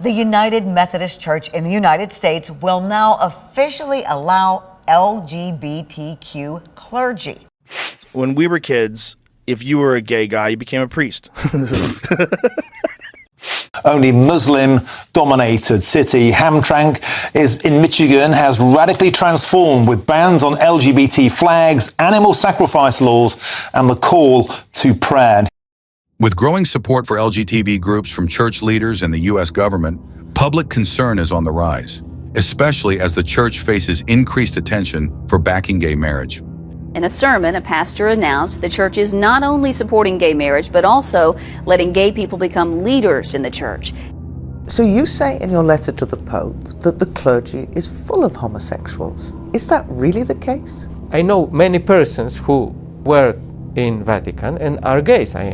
The United Methodist Church in the United States will now officially allow LGBTQ clergy. When we were kids, if you were a gay guy, you became a priest. Only Muslim-dominated city Hamtramck is in Michigan has radically transformed with bans on LGBT flags, animal sacrifice laws, and the call to prayer. With growing support for LGBT groups from church leaders and the U.S. government, public concern is on the rise, especially as the church faces increased attention for backing gay marriage. In a sermon, a pastor announced the church is not only supporting gay marriage, but also letting gay people become leaders in the church. So you say in your letter to the Pope that the clergy is full of homosexuals. Is that really the case? I know many persons who work in Vatican and are gays. I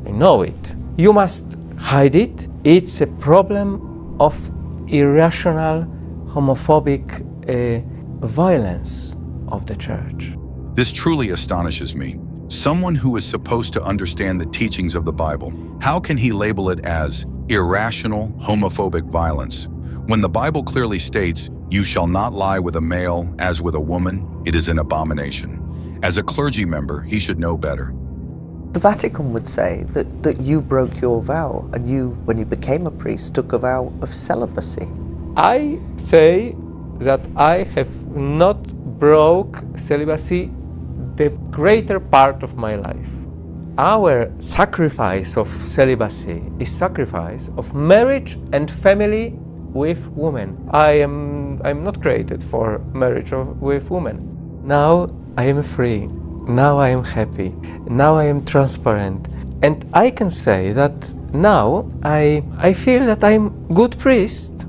know it. You must hide it. It's a problem of irrational, homophobic violence of the church. This truly astonishes me. Someone who is supposed to understand the teachings of the Bible, how can he label it as irrational, homophobic violence? When the Bible clearly states, "You shall not lie with a male as with a woman," it is an abomination. As a clergy member, he should know better. The Vatican would say that you broke your vow and you, when you became a priest, took a vow of celibacy. I say that I have not broke celibacy the greater part of my life. Our sacrifice of celibacy is sacrifice of marriage and family with women. I'm not created for marriage with women. Now I am free. Now I am happy. Now I am transparent. And I can say that now I feel that I'm a good priest.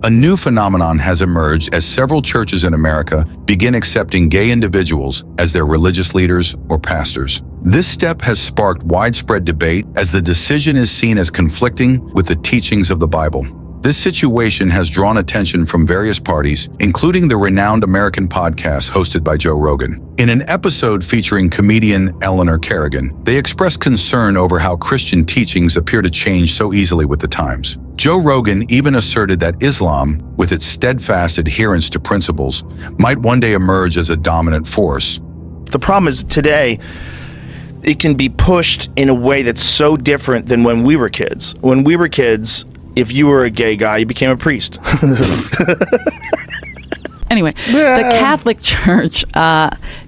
A new phenomenon has emerged as several churches in America begin accepting gay individuals as their religious leaders or pastors. This step has sparked widespread debate as the decision is seen as conflicting with the teachings of the Bible. This situation has drawn attention from various parties, including the renowned American podcast hosted by Joe Rogan. In an episode featuring comedian Eleanor Kerrigan, they expressed concern over how Christian teachings appear to change so easily with the times. Joe Rogan even asserted that Islam, with its steadfast adherence to principles, might one day emerge as a dominant force. The problem is today, it can be pushed in a way that's so different than when we were kids. When we were kids, if you were a gay guy, you became a priest. Anyway, the Catholic Church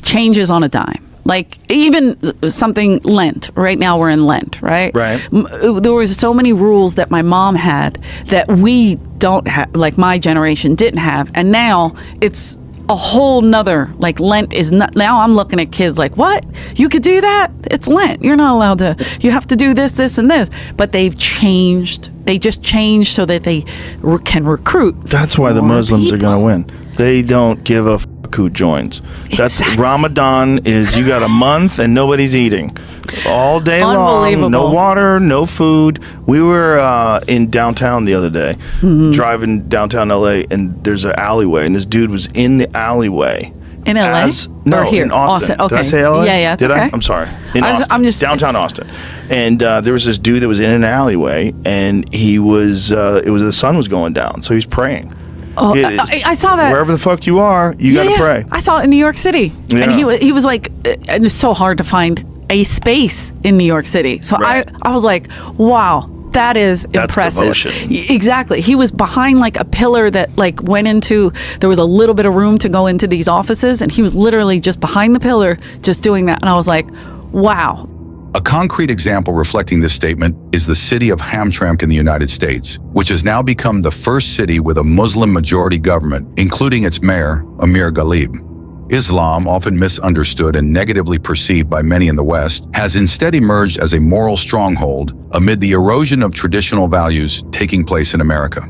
changes on a dime. Like even something Lent. Right now we're in Lent, right? Right. There was so many rules that my mom had that we don't have, like my generation didn't have. And now it's a whole nother, like Lent is not, now I'm looking at kids like, what? You could do that? It's Lent. You're not allowed to, you have to do this, this, and this. But they've changed. They just changed so that they can recruit. That's why the Muslims are going to win. They don't give a who joins. That's Ramadan is you got a month and nobody's eating all day long. No water, no food. We were in downtown the other day, driving downtown LA, and there's an alleyway, and this dude was in the alleyway. In LA? No, or here? in Austin. Okay. Did I say LA? Yeah, Did okay. I? I'm sorry. In Austin. I'm just downtown Austin. And there was this dude that was in an alleyway, and he was, the sun was going down, so he's praying. Oh, I saw that. Wherever the fuck you are, you got to pray. I saw it in New York City. Yeah. And he was like, and it's so hard to find a space in New York City. So I was like, wow, that's impressive. Devotion. Exactly. He was behind like a pillar that like went into, there was a little bit of room to go into these offices, and he was literally just behind the pillar, just doing that. And I was like, wow. A concrete example reflecting this statement is the city of Hamtramck in the United States, which has now become the first city with a Muslim-majority government, including its mayor, Amir Ghalib. Islam, often misunderstood and negatively perceived by many in the West, has instead emerged as a moral stronghold amid the erosion of traditional values taking place in America.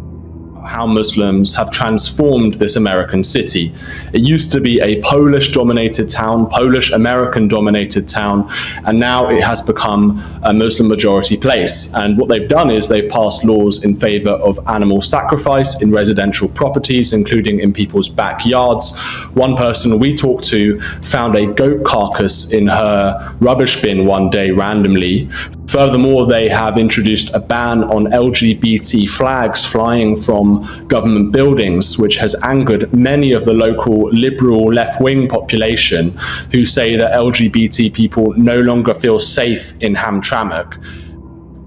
How Muslims have transformed this American city. It used to be a Polish-dominated town, Polish-American-dominated town, and now it has become a Muslim-majority place. And what they've done is they've passed laws in favor of animal sacrifice in residential properties, including in people's backyards. One person we talked to found a goat carcass in her rubbish bin one day randomly, Furthermore, they have introduced a ban on LGBT flags flying from government buildings, which has angered many of the local liberal left-wing population who say that LGBT people no longer feel safe in Hamtramck.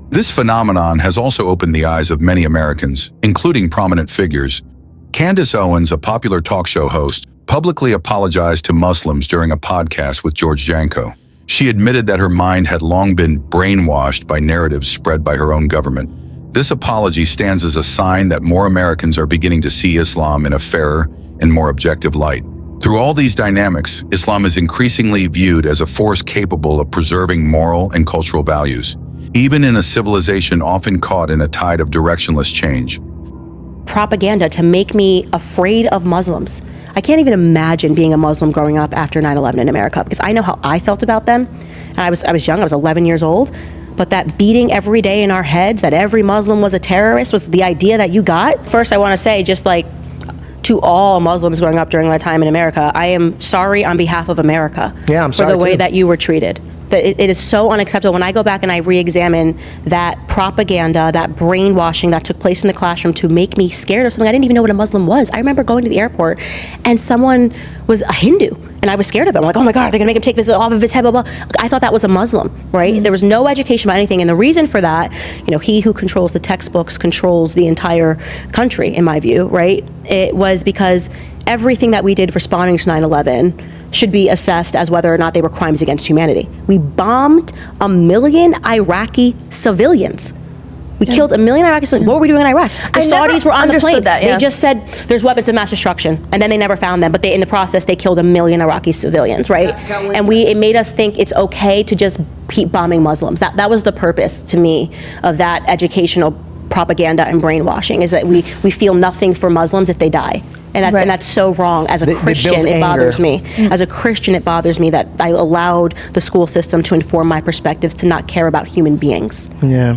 This phenomenon has also opened the eyes of many Americans, including prominent figures. Candace Owens, a popular talk show host, publicly apologized to Muslims during a podcast with George Janko. She admitted that her mind had long been brainwashed by narratives spread by her own government. This apology stands as a sign that more Americans are beginning to see Islam in a fairer and more objective light. Through all these dynamics, Islam is increasingly viewed as a force capable of preserving moral and cultural values, even in a civilization often caught in a tide of directionless change. Propaganda to make me afraid of Muslims. I can't even imagine being a Muslim growing up after 9/11 in America, because I know how I felt about them. And I was young, I was 11 years old, but that beating every day in our heads that every Muslim was a terrorist was the idea that you got. First, I want to say, just like to all Muslims growing up during that time in America, I am sorry on behalf of America for the way that you were treated. That it is so unacceptable. When I go back and I re-examine that propaganda, that brainwashing that took place in the classroom to make me scared of something, I didn't even know what a Muslim was. I remember going to the airport and someone was a Hindu and I was scared of him. I'm like, oh my God, they're gonna make him take this off of his head, blah, blah. I thought that was a Muslim, right? Mm-hmm. There was no education about anything. And the reason for that, he who controls the textbooks controls the entire country, in my view, right? It was because everything that we did responding to 9/11 should be assessed as whether or not they were crimes against humanity. We bombed 1 million Iraqi civilians. We killed 1 million Iraqi civilians. What were we doing in Iraq? The Saudis were on the plane. They just said there's weapons of mass destruction, and then they never found them. But in the process, they killed 1 million Iraqi civilians, right? And it made us think it's okay to just keep bombing Muslims. That was the purpose, to me, of that educational propaganda and brainwashing, is that we feel nothing for Muslims if they die. And that's so wrong. As a Christian, it bothers me. As a Christian, it bothers me that I allowed the school system to inform my perspectives to not care about human beings. Yeah.